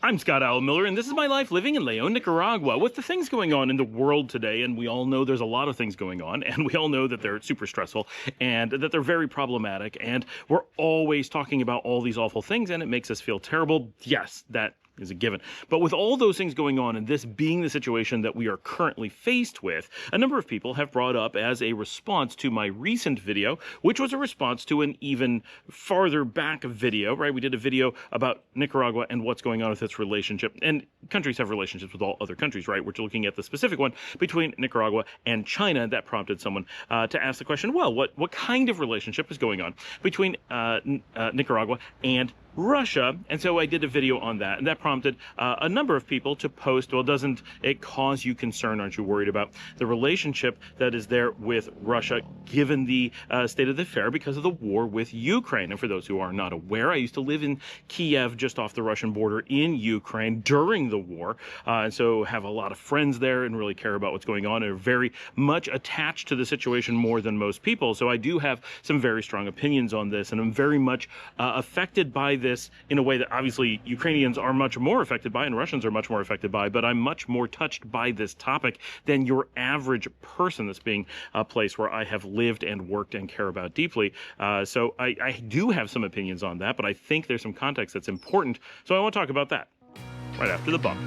I'm Scott Owl Miller, and this is my life living in Leon, Nicaragua. With the things going on in the world today, and we all know there's a lot of things going on, and we all know that they're super stressful, and that they're very problematic, and we're always talking about all these awful things, and it makes us feel terrible. Yes, that is a given. But with all those things going on, and this being the situation that we are currently faced with, a number of people have brought up as a response to my recent video, which was a response to an even farther back video, right? We did a video about Nicaragua and what's going on with its relationship. And countries have relationships with all other countries, right? We're looking at the specific one between Nicaragua and China. That prompted someone to ask the question, well, what kind of relationship is going on between Nicaragua and Russia? And so I did a video on that, and that prompted a number of people to post, well, doesn't it cause you concern? Aren't you worried about the relationship that is there with Russia, given the state of the affair because of the war with Ukraine? And for those who are not aware, I used to live in Kiev, just off the Russian border in Ukraine during the war, and so have a lot of friends there and really care about what's going on and are very much attached to the situation more than most people. So I do have some very strong opinions on this, and I'm very much affected by this in a way that obviously Ukrainians are much more affected by and Russians are much more affected by, but I'm much more touched by this topic than your average person, this being a place where I have lived and worked and care about deeply. So I do have some opinions on that, but I think there's some context that's important. So I want to talk about that right after the bump.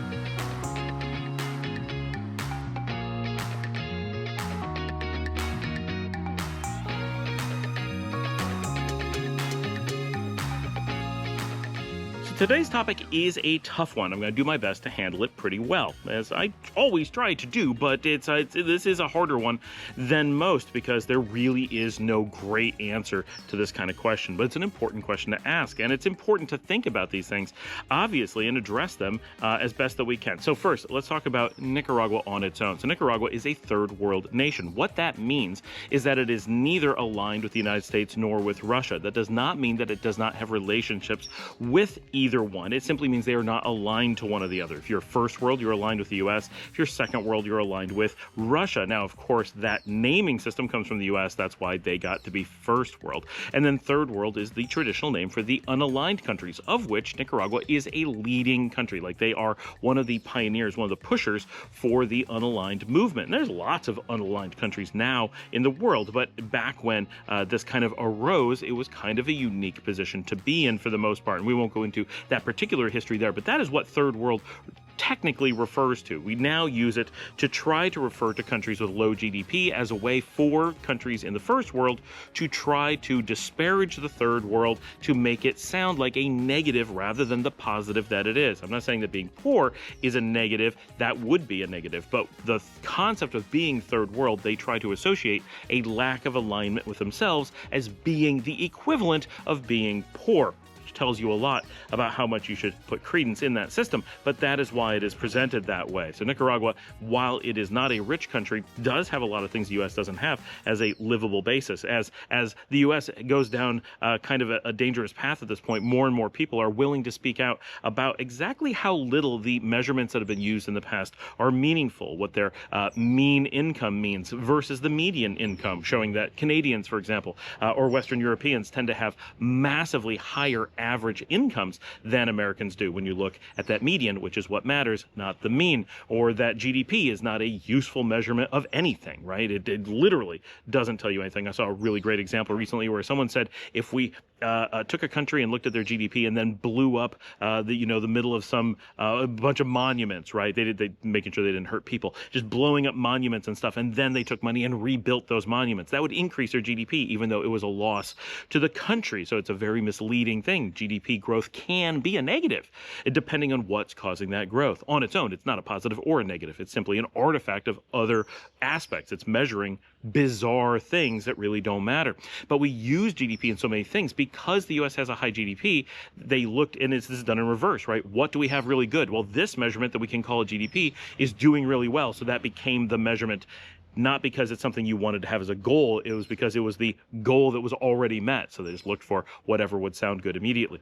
Today's topic is a tough one. I'm going to do my best to handle it pretty well, as I always try to do, but this is a harder one than most because there really is no great answer to this kind of question. But it's an important question to ask, and it's important to think about these things, obviously, and address them as best that we can. So first, let's talk about Nicaragua on its own. So Nicaragua is a third world nation. What that means is that it is neither aligned with the United States nor with Russia. That does not mean that it does not have relationships with either one. It simply means they are not aligned to one or the other. If you're first world, you're aligned with the US. If you're second world, you're aligned with Russia. Now, of course, that naming system comes from the US. That's why they got to be first world. And then third world is the traditional name for the unaligned countries, of which Nicaragua is a leading country. Like, they are one of the pioneers, one of the pushers for the unaligned movement. And there's lots of unaligned countries now in the world, but back when this kind of arose, it was kind of a unique position to be in for the most part. And we won't go into that particular history there, but that is what third world technically refers to. We now use it to try to refer to countries with low GDP as a way for countries in the first world to try to disparage the third world, to make it sound like a negative rather than the positive that it is. I'm not saying that being poor is a negative. That would be a negative, but the concept of being third world, they try to associate a lack of alignment with themselves as being the equivalent of being poor. Tells you a lot about how much you should put credence in that system, but that is why it is presented that way. So Nicaragua, while it is not a rich country, does have a lot of things the U.S. doesn't have as a livable basis. As the U.S. goes down kind of a dangerous path at this point, more and more people are willing to speak out about exactly how little the measurements that have been used in the past are meaningful, what their mean income means versus the median income, showing that Canadians, for example, or Western Europeans tend to have massively higher average incomes than Americans do when you look at that median, which is what matters, not the mean, or that GDP is not a useful measurement of anything, right? It literally doesn't tell you anything. I saw a really great example recently where someone said if we took a country and looked at their GDP and then blew up the middle of some a bunch of monuments, right? They making sure they didn't hurt people, just blowing up monuments and stuff, and then they took money and rebuilt those monuments. That would increase their GDP, even though it was a loss to the country. So it's a very misleading thing. GDP growth can be a negative, depending on what's causing that growth. On its own, it's not a positive or a negative. It's simply an artifact of other aspects. It's measuring bizarre things that really don't matter. But we use GDP in so many things because the U.S. has a high GDP. They looked, and this is done in reverse, right? What do we have really good? Well, this measurement that we can call a GDP is doing really well. So that became the measurement, not because it's something you wanted to have as a goal. It was because it was the goal that was already met. So they just looked for whatever would sound good immediately.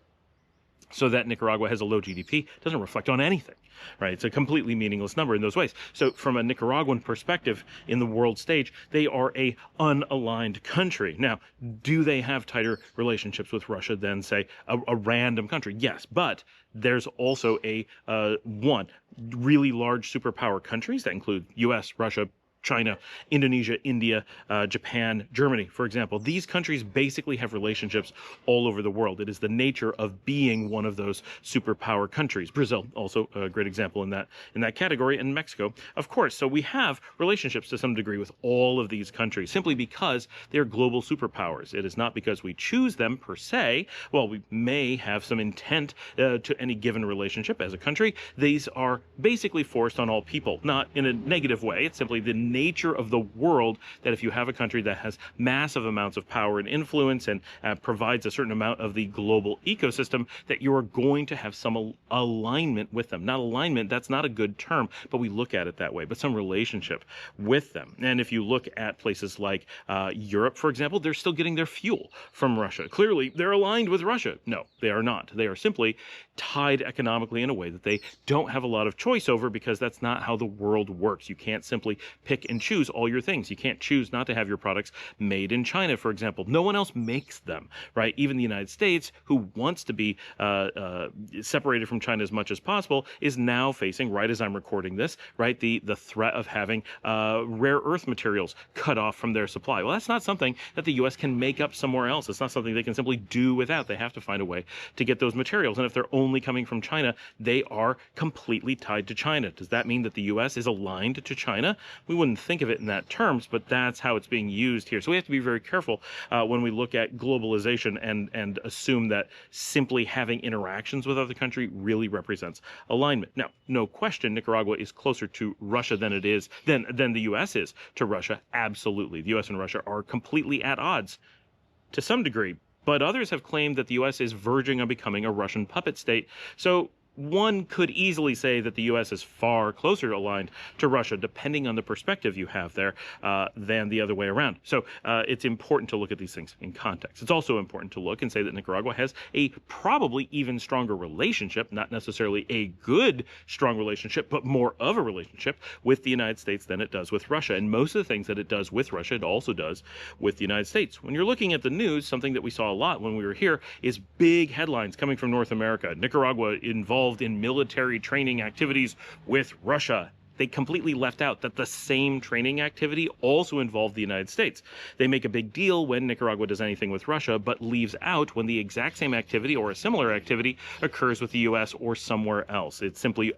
So that Nicaragua has a low GDP doesn't reflect on anything, right? It's a completely meaningless number in those ways. So from a Nicaraguan perspective in the world stage, they are a unaligned country. Now, do they have tighter relationships with Russia than, say, a random country? Yes, but there's also one really large superpower countries that include U.S., Russia, China, Indonesia, India, Japan, Germany, for example. These countries basically have relationships all over the world. It is the nature of being one of those superpower countries. Brazil, also a great example in that category, and Mexico, of course. So we have relationships to some degree with all of these countries simply because they're global superpowers. It is not because we choose them per se. Well, we may have some intent to any given relationship as a country. These are basically forced on all people, not in a negative way. It's simply the nature of the world that if you have a country that has massive amounts of power and influence and provides a certain amount of the global ecosystem, that you are going to have some alignment with them. Not alignment, that's not a good term, but we look at it that way, but some relationship with them. And if you look at places like Europe, for example, they're still getting their fuel from Russia. Clearly, they're aligned with Russia. No, they are not. They are simply tied economically in a way that they don't have a lot of choice over, because that's not how the world works. You can't simply pick and choose all your things. You can't choose not to have your products made in China, for example. No one else makes them, right? Even the United States, who wants to be separated from China as much as possible, is now facing, right as I'm recording this, right, the threat of having rare earth materials cut off from their supply. Well, that's not something that the U.S. can make up somewhere else. It's not something they can simply do without. They have to find a way to get those materials. And if they're only coming from China, they are completely tied to China. Does that mean that the U.S. is aligned to China? We wouldn't think of it in that terms, but that's how it's being used here. So we have to be very careful when we look at globalization and assume that simply having interactions with other country really represents alignment. Now, no question, Nicaragua is closer to Russia than the U.S. is to Russia. Absolutely. The U.S. and Russia are completely at odds to some degree, but others have claimed that the U.S. is verging on becoming a Russian puppet state. So one could easily say that the U.S. is far closer aligned to Russia, depending on the perspective you have there, than the other way around. So it's important to look at these things in context. It's also important to look and say that Nicaragua has a probably even stronger relationship, not necessarily a good, strong relationship, but more of a relationship with the United States than it does with Russia. And most of the things that it does with Russia, it also does with the United States. When you're looking at the news, something that we saw a lot when we were here is big headlines coming from North America. Nicaragua involved in military training activities with Russia. They completely left out that the same training activity also involved the United States. They make a big deal when Nicaragua does anything with Russia, but leaves out when the exact same activity or a similar activity occurs with the U.S. or somewhere else. It's simply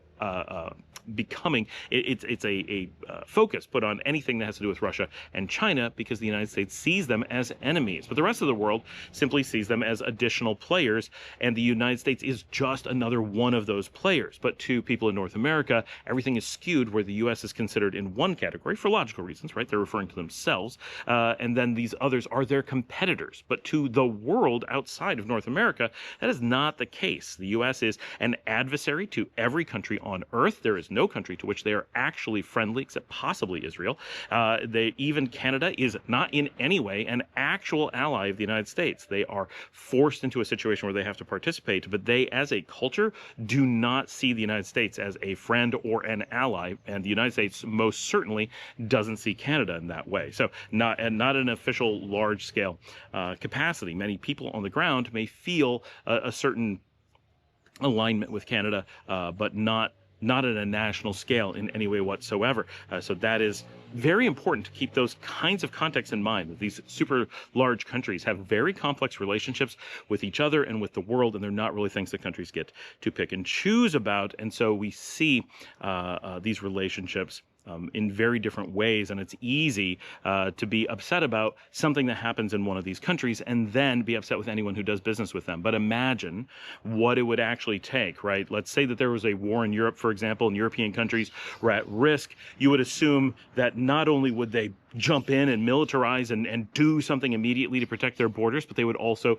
becoming, it's a focus put on anything that has to do with Russia and China, because the United States sees them as enemies. But the rest of the world simply sees them as additional players, and the United States is just another one of those players. But to people in North America, everything is skewed where the U.S. is considered in one category for logical reasons, right? They're referring to themselves, and then these others are their competitors. But to the world outside of North America, that is not the case. The U.S. is an adversary to every country on Earth. There is no country to which they are actually friendly, except possibly Israel. Even Canada is not in any way an actual ally of the United States. They are forced into a situation where they have to participate, but they, as a culture, do not see the United States as a friend or an ally, and the United States most certainly doesn't see Canada in that way. So not an official large-scale capacity. Many people on the ground may feel a certain alignment with Canada, but not at a national scale in any way whatsoever. So that is very important to keep those kinds of contexts in mind, that these super large countries have very complex relationships with each other and with the world, and they're not really things that countries get to pick and choose about. And so we see these relationships in very different ways, and it's easy to be upset about something that happens in one of these countries and then be upset with anyone who does business with them. But imagine what it would actually take, right? Let's say that there was a war in Europe, for example, and European countries were at risk. You would assume that not only would they jump in and militarize and do something immediately to protect their borders, but they would also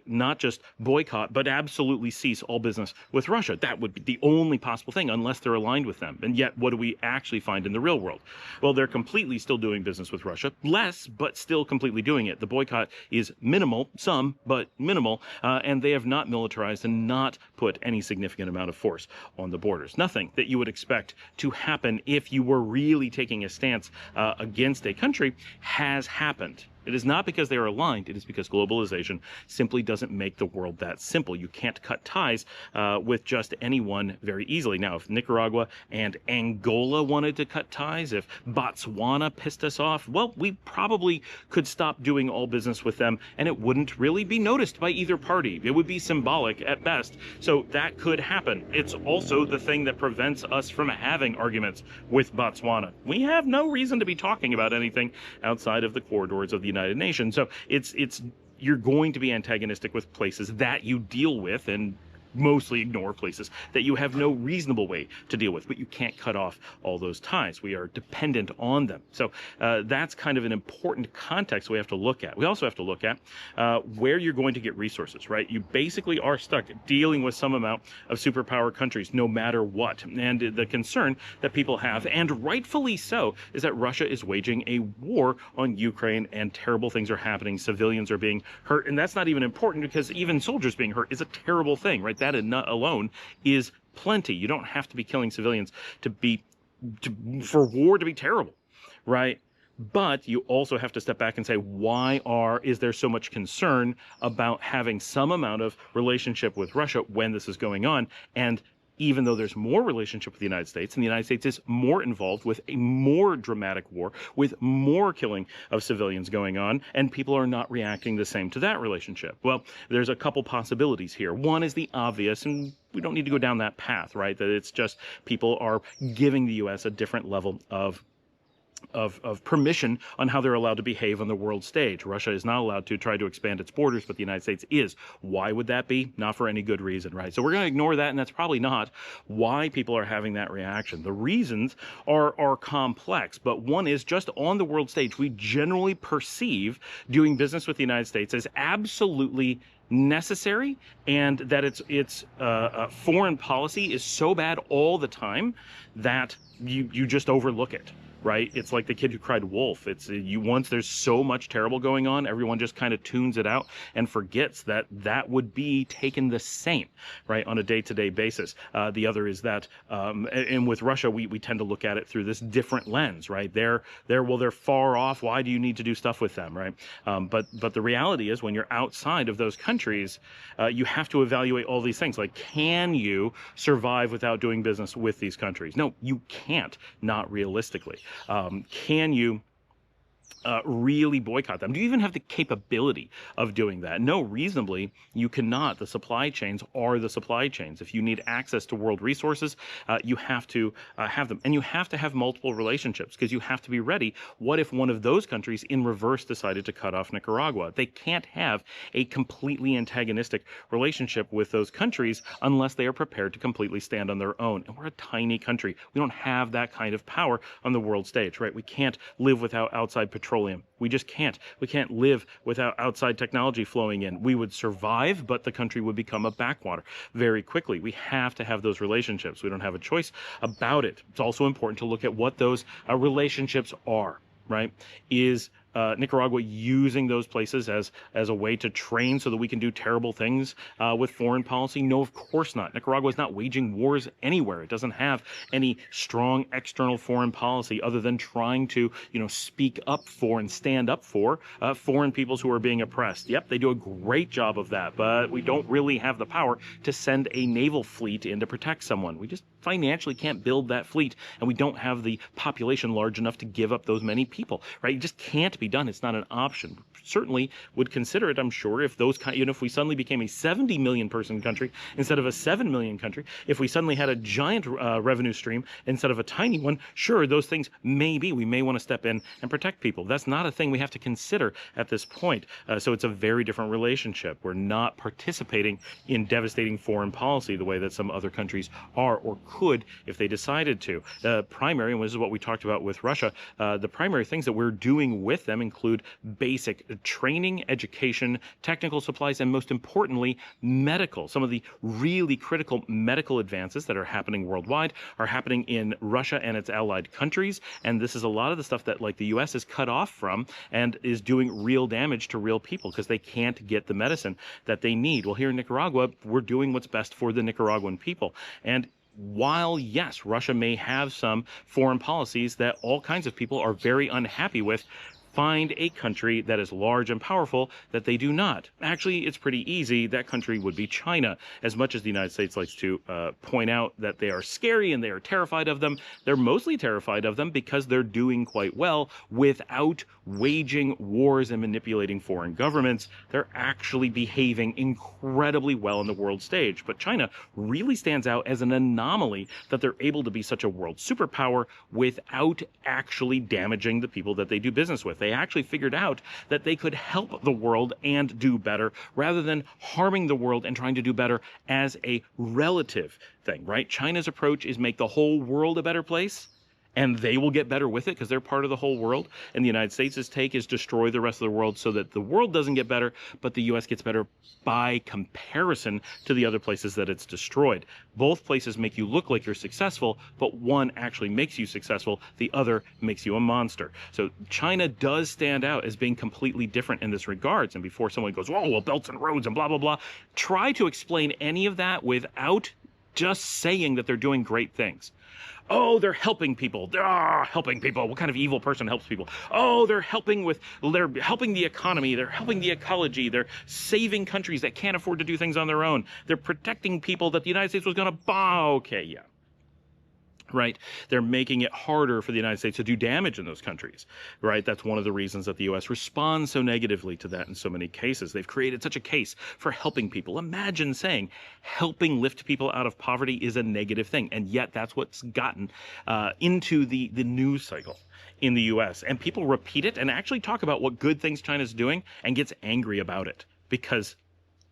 not just boycott, but absolutely cease all business with Russia. That would be the only possible thing, unless they're aligned with them. And yet, what do we actually find in the real world? Well, they're completely still doing business with Russia, less, but still completely doing it. The boycott is minimal, some, but minimal, and they have not militarized and not put any significant amount of force on the borders. Nothing that you would expect to happen if you were really taking a stance against a country has happened. It is not because they are aligned. It is because globalization simply doesn't make the world that simple. You can't cut ties with just anyone very easily. Now, if Nicaragua and Angola wanted to cut ties, if Botswana pissed us off, well, we probably could stop doing all business with them, and it wouldn't really be noticed by either party. It would be symbolic at best. So that could happen. It's also the thing that prevents us from having arguments with Botswana. We have no reason to be talking about anything outside of the corridors of the United Nations. So you're going to be antagonistic with places that you deal with, and mostly ignore places that you have no reasonable way to deal with, but you can't cut off all those ties. We are dependent on them. So that's kind of an important context we have to look at. We also have to look at where you're going to get resources, right? You basically are stuck dealing with some amount of superpower countries, no matter what. And the concern that people have, and rightfully so, is that Russia is waging a war on Ukraine, and terrible things are happening. Civilians are being hurt, and that's not even important, because even soldiers being hurt is a terrible thing, right? That alone is plenty. You don't have to be killing civilians for war to be terrible, right? But you also have to step back and say, is there so much concern about having some amount of relationship with Russia when this is going on? And even though there's more relationship with the United States, and the United States is more involved with a more dramatic war, with more killing of civilians going on, and people are not reacting the same to that relationship. Well, there's a couple possibilities here. One is the obvious, and we don't need to go down that path, right? That it's just people are giving the U.S. a different level of permission on how they're allowed to behave on the world stage. Russia is not allowed to try to expand its borders, but the United States is. Why would that be? Not for any good reason, right? So we're going to ignore that, and that's probably not why people are having that reaction. The reasons are complex, but one is just on the world stage, we generally perceive doing business with the United States as absolutely necessary, and that its foreign policy is so bad all the time that you just overlook it. Right? It's like the kid who cried wolf. Once there's so much terrible going on, everyone just kind of tunes it out and forgets that that would be taken the same, right, on a day-to-day basis. The other is that, and with Russia, we tend to look at it through this different lens, right? They're far off. Why do you need to do stuff with them, right? But the reality is, when you're outside of those countries, you have to evaluate all these things. Like, can you survive without doing business with these countries? No, you can't, not realistically. Can you really boycott them? Do you even have the capability of doing that? No, reasonably, you cannot. The supply chains are the supply chains. If you need access to world resources, you have to have them. And you have to have multiple relationships, because you have to be ready. What if one of those countries in reverse decided to cut off Nicaragua? They can't have a completely antagonistic relationship with those countries unless they are prepared to completely stand on their own. And we're a tiny country. We don't have that kind of power on the world stage, right? We can't live without outside petroleum. We just can't. We can't live without outside technology flowing in. We would survive, but the country would become a backwater very quickly. We have to have those relationships. We don't have a choice about it. It's also important to look at what those relationships are, right? Is Nicaragua using those places as a way to train so that we can do terrible things with foreign policy? No, of course not. Nicaragua is not waging wars anywhere. It doesn't have any strong external foreign policy other than trying to, speak up for and stand up for foreign peoples who are being oppressed. Yep, they do a great job of that, but we don't really have the power to send a naval fleet in to protect someone. We just financially can't build that fleet, and we don't have the population large enough to give up those many people, right? You just can't be done. It's not an option. Certainly would consider it, I'm sure, if those kind, if we suddenly became a 70 million person country instead of a 7 million country, if we suddenly had a giant revenue stream instead of a tiny one, sure, those things we may want to step in and protect people. That's not a thing we have to consider at this point. So it's a very different relationship. We're not participating in devastating foreign policy the way that some other countries are or could if they decided to. The primary, and this is what we talked about with Russia, the primary things that we're doing with them include basic training, education, technical supplies, and most importantly, medical. Some of the really critical medical advances that are happening worldwide are happening in Russia and its allied countries. And this is a lot of the stuff that, like, the U.S. is cut off from and is doing real damage to real people because they can't get the medicine that they need. Well, here in Nicaragua, we're doing what's best for the Nicaraguan people. And while, yes, Russia may have some foreign policies that all kinds of people are very unhappy with, find a country that is large and powerful that they do not. Actually, it's pretty easy. That country would be China. As much as the United States likes to point out that they are scary and they are terrified of them, they're mostly terrified of them because they're doing quite well without waging wars and manipulating foreign governments. They're actually behaving incredibly well on the world stage. But China really stands out as an anomaly that they're able to be such a world superpower without actually damaging the people that they do business with. They actually figured out that they could help the world and do better rather than harming the world and trying to do better as a relative thing, right? China's approach is make the whole world a better place, and they will get better with it because they're part of the whole world. And the United States' take is destroy the rest of the world so that the world doesn't get better, but the U.S. gets better by comparison to the other places that it's destroyed. Both places make you look like you're successful, but one actually makes you successful. The other makes you a monster. So China does stand out as being completely different in this regards. And before someone goes, oh, well, belts and roads and blah, blah, blah, try to explain any of that without just saying that they're doing great things. Oh, they're helping people. They're helping people. What kind of evil person helps people? Oh, they're helping the economy. They're helping the ecology. They're saving countries that can't afford to do things on their own. They're protecting people that the United States was going to bomb. Okay, yeah. Right? They're making it harder for the United States to do damage in those countries, right? That's one of the reasons that the U.S. responds so negatively to that in so many cases. They've created such a case for helping people. Imagine saying helping lift people out of poverty is a negative thing, and yet that's what's gotten into the news cycle in the U.S. And people repeat it and actually talk about what good things China's doing and gets angry about it because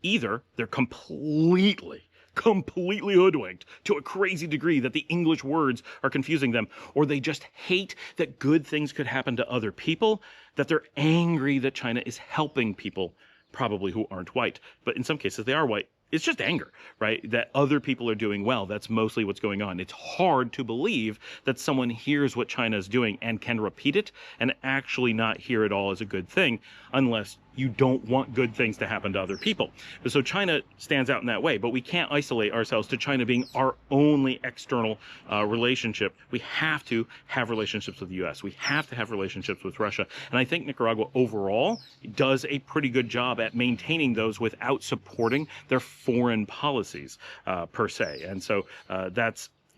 either they're completely hoodwinked to a crazy degree that the English words are confusing them, or they just hate that good things could happen to other people, that they're angry that China is helping people probably who aren't white. But in some cases they are white. It's just anger, right? That other people are doing well. That's mostly what's going on. It's hard to believe that someone hears what China is doing and can repeat it and actually not hear it all as a good thing unless you don't want good things to happen to other people. So China stands out in that way, but we can't isolate ourselves to China being our only external relationship. We have to have relationships with the U.S. We have to have relationships with Russia. And I think Nicaragua overall does a pretty good job at maintaining those without supporting their foreign policies per se. And so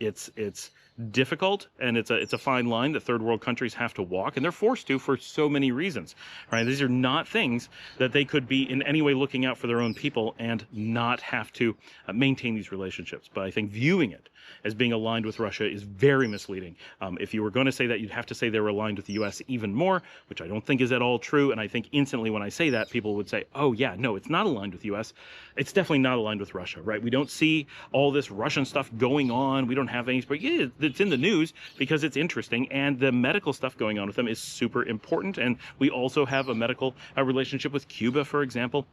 it's difficult, and it's a fine line that third world countries have to walk, and they're forced to for so many reasons, right? These are not things that they could be in any way looking out for their own people and not have to maintain these relationships. But I think viewing it as being aligned with Russia is very misleading. If you were going to say that, you'd have to say they were aligned with the U.S. even more, which I don't think is at all true. And I think instantly when I say that, people would say, oh yeah, no, it's not aligned with the U.S. It's definitely not aligned with Russia, right? We don't see all this Russian stuff going on. We don't have any, but yeah, it's in the news because it's interesting, and the medical stuff going on with them is super important. And we also have a medical relationship with Cuba, for example.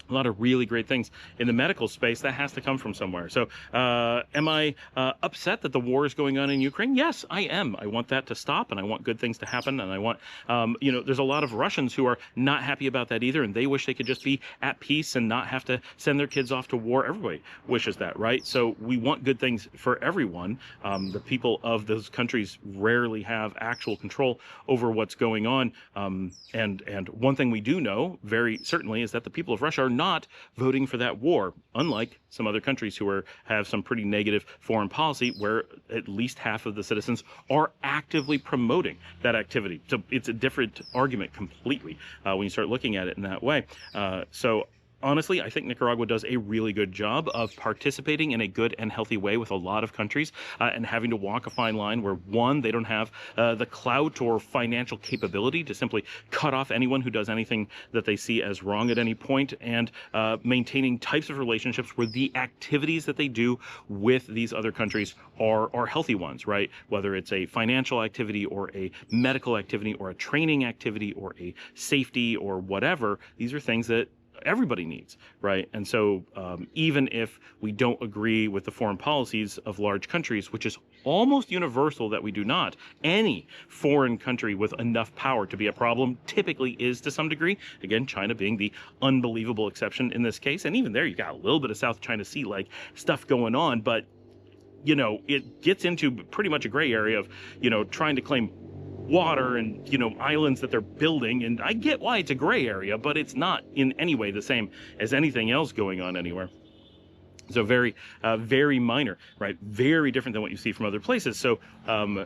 A lot of really great things in the medical space that has to come from somewhere. So am I upset that the war is going on in Ukraine? Yes, I am. I want that to stop, and I want good things to happen. And I want, there's a lot of Russians who are not happy about that either, and they wish they could just be at peace and not have to send their kids off to war. Everybody wishes that, right? So we want good things for everyone. The people of those countries rarely have actual control over what's going on. And one thing we do know very certainly is that the people of Russia are not voting for that war, unlike some other countries who have some pretty negative foreign policy where at least half of the citizens are actively promoting that activity. So it's a different argument completely when you start looking at it in that way. So honestly, I think Nicaragua does a really good job of participating in a good and healthy way with a lot of countries and having to walk a fine line where, one, they don't have the clout or financial capability to simply cut off anyone who does anything that they see as wrong at any point, and maintaining types of relationships where the activities that they do with these other countries are healthy ones, right? Whether it's a financial activity or a medical activity or a training activity or a safety or whatever, these are things that everybody needs, right? And so even if we don't agree with the foreign policies of large countries, which is almost universal that we do not, any foreign country with enough power to be a problem typically is to some degree. Again, China being the unbelievable exception in this case. And even there, you got a little bit of South China Sea like stuff going on, but you know, it gets into pretty much a gray area of, you know, trying to claim water and, you know, islands that they're building. And I get why it's a gray area, but it's not in any way the same as anything else going on anywhere. So very minor, right? Very different than what you see from other places. So,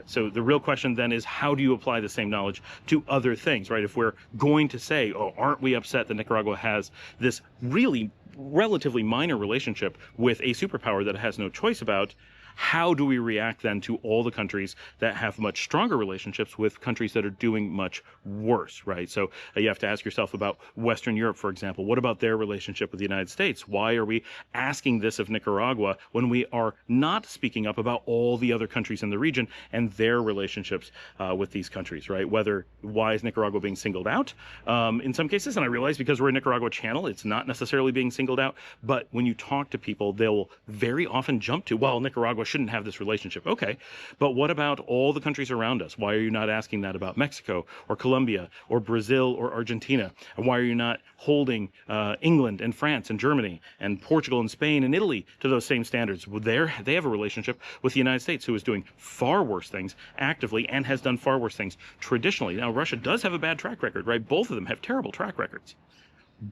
so the real question then is, how do you apply the same knowledge to other things, right? If we're going to say, oh, aren't we upset that Nicaragua has this really relatively minor relationship with a superpower that it has no choice about, how do we react then to all the countries that have much stronger relationships with countries that are doing much worse, right? So you have to ask yourself about Western Europe, for example. What about their relationship with the United States? Why are we asking this of Nicaragua when we are not speaking up about all the other countries in the region and their relationships with these countries, right? Why is Nicaragua being singled out? In some cases, and I realize because we're a Nicaragua channel, it's not necessarily being singled out, but when you talk to people, they'll very often jump to, well, Nicaragua shouldn't have this relationship. Okay, but what about all the countries around us? Why are you not asking that about Mexico or Colombia or Brazil or Argentina? And why are you not holding England and France and Germany and Portugal and Spain and Italy to those same standards? Well, they have a relationship with the United States, who is doing far worse things actively and has done far worse things traditionally. Now, Russia does have a bad track record, right? Both of them have terrible track records.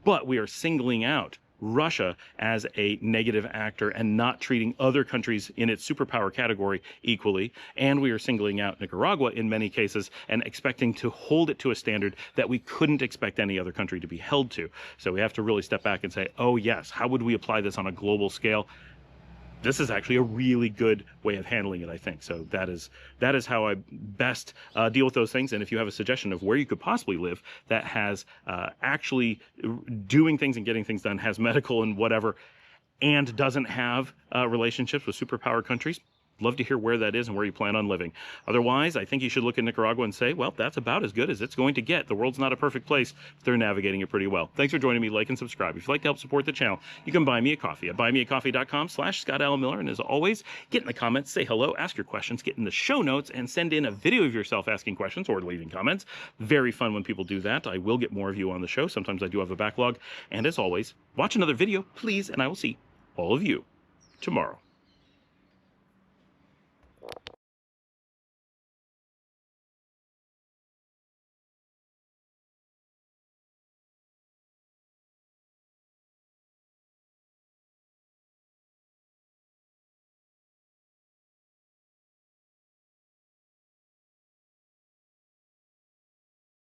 But we are singling out Russia as a negative actor and not treating other countries in its superpower category equally. And we are singling out Nicaragua in many cases and expecting to hold it to a standard that we couldn't expect any other country to be held to. So we have to really step back and say, oh yes, how would we apply this on a global scale? This is actually a really good way of handling it, I think. So that is how I best deal with those things. And if you have a suggestion of where you could possibly live that has actually doing things and getting things done, has medical and whatever, and doesn't have relationships with superpower countries, love to hear where that is and where you plan on living. Otherwise, I think you should look at Nicaragua and say, well, that's about as good as it's going to get. The world's not a perfect place, but they're navigating it pretty well. Thanks for joining me. Like and subscribe. If you'd like to help support the channel, you can buy me a coffee at buymeacoffee.com/ScottAlanMiller. And as always, get in the comments, say hello, ask your questions, get in the show notes, and send in a video of yourself asking questions or leaving comments. Very fun when people do that. I will get more of you on the show. Sometimes I do have a backlog. And as always, watch another video, please, and I will see all of you tomorrow.